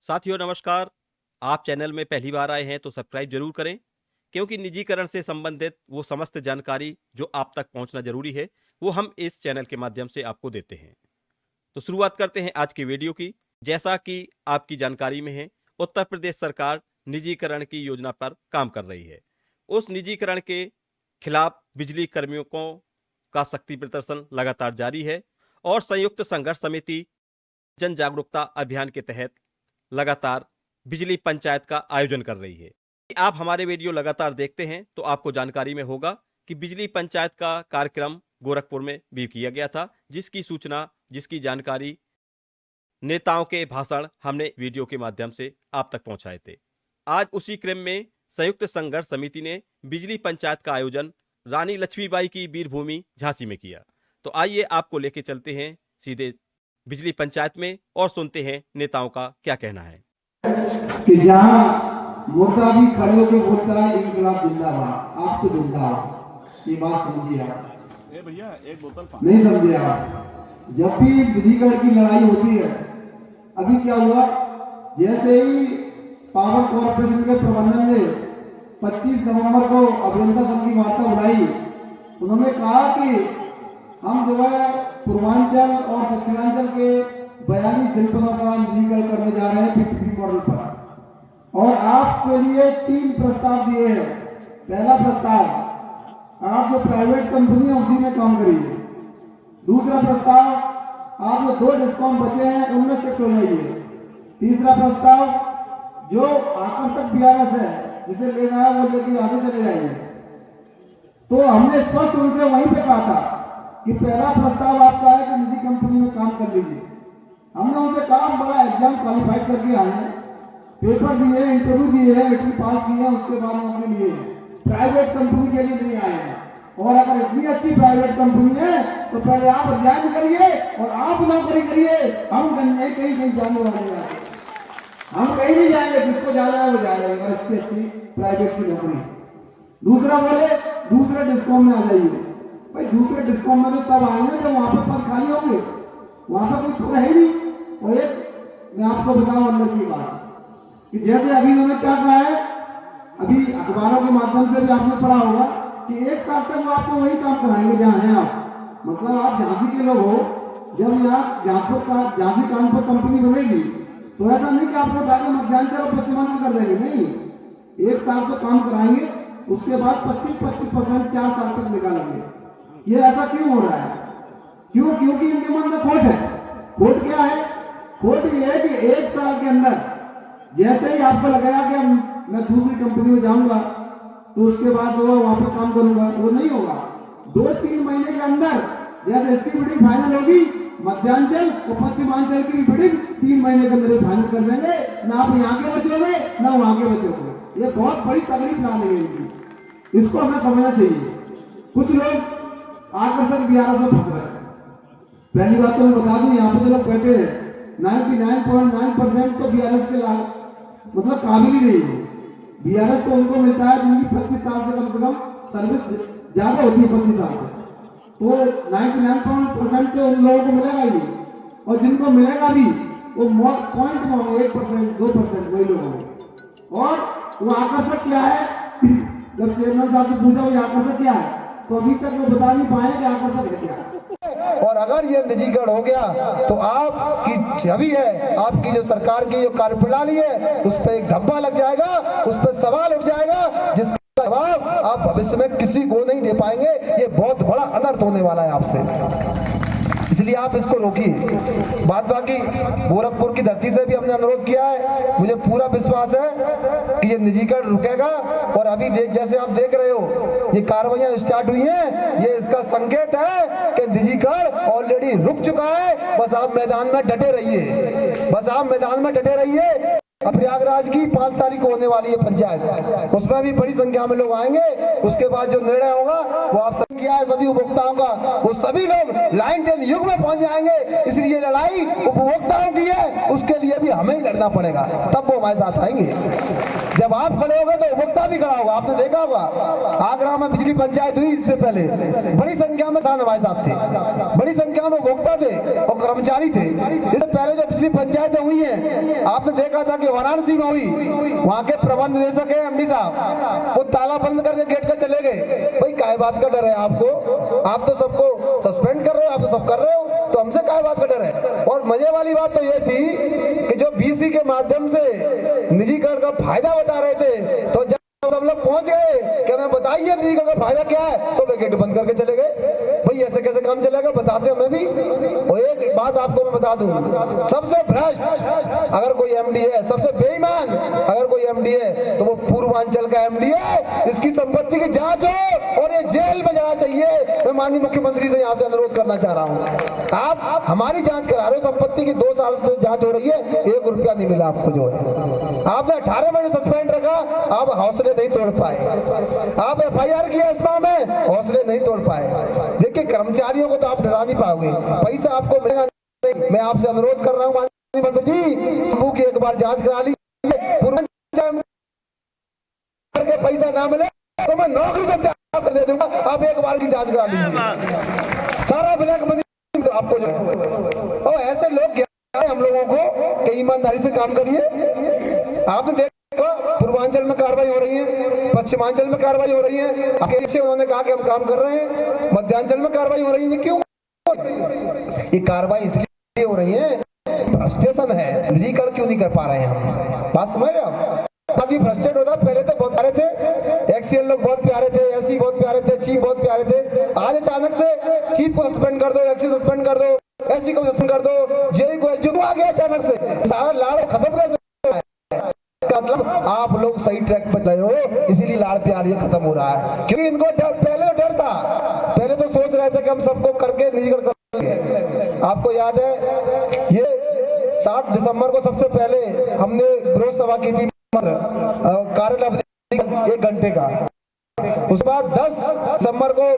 साथियों नमस्कार। आप चैनल में पहली बार आए हैं तो सब्सक्राइब जरूर करें, क्योंकि निजीकरण से संबंधित वो समस्त जानकारी जो आप तक पहुंचना जरूरी है वो हम इस चैनल के माध्यम से आपको देते हैं। तो शुरुआत करते हैं आज की वीडियो की। जैसा कि आपकी जानकारी में है, उत्तर प्रदेश सरकार निजीकरण की योजना पर काम कर रही है। उस निजीकरण के खिलाफ बिजली कर्मियों का शक्ति प्रदर्शन लगातार जारी है और संयुक्त संघर्ष समिति जन जागरूकता अभियान के तहत लगातार बिजली पंचायत का आयोजन कर रही है। आप हमारे वीडियो लगातार देखते हैं तो आपको जानकारी में होगा कि बिजली पंचायत का कार्यक्रम गोरखपुर में भी किया गया था, जिसकी सूचना, जिसकी जानकारी, नेताओं के भाषण हमने वीडियो के माध्यम से आप तक पहुंचाए थे। आज उसी क्रम में संयुक्त संघर्ष समिति ने बिजली पंचायत का आयोजन रानी लक्ष्मीबाई की वीरभूमि झांसी में किया। तो आइए आपको लेके चलते हैं सीधे बिजली पंचायत में और सुनते हैं नेताओं का क्या कहना है। कि जहां मोर्चा भी खड़े होकर बोलता है इंकलाब जिंदाबाद, आप तो जिंदाबाद, ये बात समझिए आप। भैया एक बोतल नहीं समझे आप। जब भी निजीकरण की लड़ाई होती है, अभी क्या हुआ, जैसे ही पावर कॉर्पोरेशन के प्रबंधन ने 25 नवंबर को अभियंता संघ की वार्ता बुलाई, उन्होंने कहा कि हम जो है पूर्वांचल और दक्षिणांचल के 42 जनपदों का निजीकरण करने जा रहे हैं PPP मॉडल पर, और आपके लिए 3 प्रस्ताव दिए हैं। पहला प्रस्ताव, आप जो प्राइवेट कंपनी है उसी में काम करिए। दूसरा प्रस्ताव, आप जो 2 डिस्कॉम बचे हैं उनमें शिफ्ट हो जाइए। तीसरा प्रस्ताव, जो आकर्षक BRS है जिसे लेना है वो लेके आगे चले जाइए। तो हमने स्पष्ट रूप से वहीं पे कहा था कि पहला प्रस्ताव आपका है कि निजी कंपनी में काम कर लीजिए। हमने उनसे कहा बड़ा एग्जाम क्वालिफाइड करके आए हैं, पेपर दिए, इंटरव्यू दिए हैं, मेट्रिक पास किए हैं, उसके बाद नौकरी लिए हैं, प्राइवेट कंपनी के लिए नहीं आए हैं। और अगर इतनी अच्छी प्राइवेट कंपनी है तो पहले आप ज्वाइन करिए और आप नौकरी करिए। हम कहीं जाने वाले हैं, हम कहीं नहीं जाएंगे, जिसको जाना है वो जाएगा इतनी अच्छी प्राइवेट की नौकरी। दूसरा बोले दूसरे डिस्कॉम में आ जाइए। भाई दूसरे डिस्कॉम में तो तब आएंगे जब वहां पे पद खाली होंगे, वहां पर कोई पद है ही नहीं। और एक मैं आपको बताऊं अंदर की बात कि जैसे अभी उन्होंने क्या कहा है, अभी अखबारों के माध्यम से भी आपने पढ़ा होगा कि 1 साल तक वो आपको वही काम कराएंगे जहां हैं आप। मतलब आप झांसी के लोग हो, जब यहाँ झांसी कानपुर कंपनी बनेगी तो ऐसा नहीं कि आपको जाके मध्यांचल और पश्चिमांचल कर देंगे, नहीं, 1 साल तो काम कराएंगे, उसके बाद 25% 4 साल तक निकालेंगे। ये ऐसा क्यों हो रहा है? क्योंकि इनके मन में खोट है। खोट क्या है? खोट ये है कि 1 साल के अंदर जैसे ही आपको लगेगा कि मैं दूसरी कंपनी में जाऊंगा तो उसके बाद वो वहां पे काम करूंगा, वो नहीं होगा। 2-3 महीने के अंदर जैसे इसकी बिडिंग फाइनल होगी, मध्यांचल और पश्चिमांचल की बिडिंग 3 महीने के अंदर फाइनल कर देंगे। ना आप यहाँ के बचोगे ना वहां के बचोगे। ये बहुत बड़ी तगड़ी प्लान है इनकी, इसको हमें समझना चाहिए। कुछ लोग आकर्षक BRS में फंस रहे हैं। पहली बात तो मैं बता दूं, यहाँ पे जो लोग बैठे हैं 99.9% तो BRS के मतलब काबिल ही नहीं है। BRS तो उनको मिलता है जिनकी 25 साल से कम सर्विस ज्यादा होती है, 25 साल से। तो 99% तो उन लोगों को मिलेगा ही नहीं, और जिनको मिलेगा भी वो 0.1%, 2% वही लोग होंगे। और वो आकर्षक क्या है, जब चेयरमैन साहब से पूछा वो आकर्षक क्या है, तो अभी तक वो बता नहीं पाए कि आकर्षक है क्या। और अगर ये निजीकरण हो गया तो आपकी छवि है, आपकी जो सरकार की जो कार्यप्रणाली है उस पर एक धब्बा लग जाएगा, उस पर सवाल उठ जाएगा, जिसका जवाब आप भविष्य में किसी को नहीं दे पाएंगे। ये बहुत बड़ा अनर्थ होने वाला है आपसे, इसलिए आप इसको रोकिए। बाकी गोरखपुर की धरती से भी हमने अनुरोध किया है, मुझे पूरा विश्वास है कि ये निजीकरण रुकेगा। और अभी जैसे आप देख रहे हो ये कार्रवाइयां स्टार्ट हुई हैं, ये इसका संकेत है कि निजीकरण ऑलरेडी रुक चुका है। बस आप मैदान में डटे रहिए, बस आप मैदान में डटे रहिए। अब प्रयागराज की 5 तारीख को होने वाली है पंचायत, उसमें भी बड़ी संख्या में लोग आएंगे। उसके बाद जो निर्णय होगा वो आप सब किया है सभी उपभोक्ताओं का, वो सभी लोग लाइन 10 युग में पहुंच जाएंगे। इसलिए लड़ाई उपभोक्ताओं की है, उसके लिए भी भी हमें ही लड़ना पड़ेगा, तब वो हमारे साथ आएंगे। जब आप खड़े होंगे तो उपभोक्ता भी खड़ा होगा। आपने देखा होगा आगरा में बिजली पंचायत हुई, इससे पहले बड़ी संख्या में किसान हमारे साथ थे, बड़ी संख्या में उपभोक्ता थे और कर्मचारी थे। इससे पहले जो बिजली पंचायतें हुई हैं, आपने देखा था कि वाराणसी में हुई, वहां के प्रबंध निदेशक है एमडी साहब, वो ताला बंद करके गेट पे चले गए। भाई काय बात का डर है आपको? आप तो सबको सस्पेंड कर रहे हो, आप तो सब कर रहे हो, तो हमसे काय बात का डर है? और मजे वाली बात तो ये थी कि जो बीसी के माध्यम से निजीकरण का फायदा बता रहे थे, तो जब सब लोग पहुंच गए कि हमें बताइए निजीकरण का फायदा क्या है, तो वे गेट बंद करके चले गए। भाई ऐसे कैसे काम चलेगा, बताते हमें भी। और एक बात आपको मैं बता दूं, सबसे भ्रष्ट अगर कोई एमडी है, सबसे बेईमान अगर कोई एमडी है, तो वो पूर्वांचल का एमडी है। इसकी संपत्ति की जांच हो और ये जेल में जाना चाहिए। मैं माननीय मुख्यमंत्री से यहाँ से अनुरोध करना चाह रहा हूँ, आप हमारी जांच करा रहे हो, संपत्ति की 2 साल से जांच हो रही है, 1 रुपया नहीं मिला आपको। जो है आपने 18 महीने सस्पेंड रखा, आप हौसले नहीं तोड़ पाए। आप एफआईआर किया इस माह में, हौसले नहीं तोड़ पाए। देखिए कर्मचारियों को तो आप डरा नहीं पाओगे, पैसा आपको मिलेगा नहीं। मैं आपसे अनुरोध कर रहा हूँ माननीय मंत्री जी, शंभू की एक बार जांच करा लीजिए, पूर्वांचल के पैसा ना मिले तो मैं नौकरी से त्याग कर दे दूंगा। आप एक बार की जांच करा लीजिए, सारा ब्लैक मनी तो आपको जो है। और ऐसे लोग क्या है हम लोगों को कि ईमानदारी से काम करिए। आपने देखा पूर्वांचल में कार्रवाई हो रही है, पश्चिमांचल में कार्रवाई हो रही है, अकेले से उन्होंने कहा कि हम काम कर रहे हैं, मध्यांचल में कार्रवाई हो रही है। क्यों ये कार्रवाई इसलिए हो रही है, फ्रस्ट्रेशन है, निजीकरण क्यों नहीं कर पा रहे हैं हम? बात समझ रहे हैं? आदमी फ्रस्ट्रेट होता, पहले तो बहुत प्यारे थे, एक्सीएल लोग बहुत प्यारे थे, एससी बहुत प्यारे थे, चीफ बहुत प्यारे थे। आज अचानक से चीफ को सस्पेंड कर दो, एक्सी सस्पेंड कर दो, एससी को सस्पेंड कर दो, जेई को जो आ गया अचानक से, सारा लाड़ खत्म कर। मतलब आप लोग सही ट्रैक पर गए हो, इसीलिए लाड़ प्यार ये खत्म हो रहा है। क्योंकि इनको पहले डर था, पहले तो सोच रहे थे कि हम सबको करके निजीकरण करेंगे। आपको याद है ये 7 दिसंबर को सबसे पहले हमने विरोध सभा की थी, कार्यालय 1 घंटे का। उसके बाद 10 दिसंबर को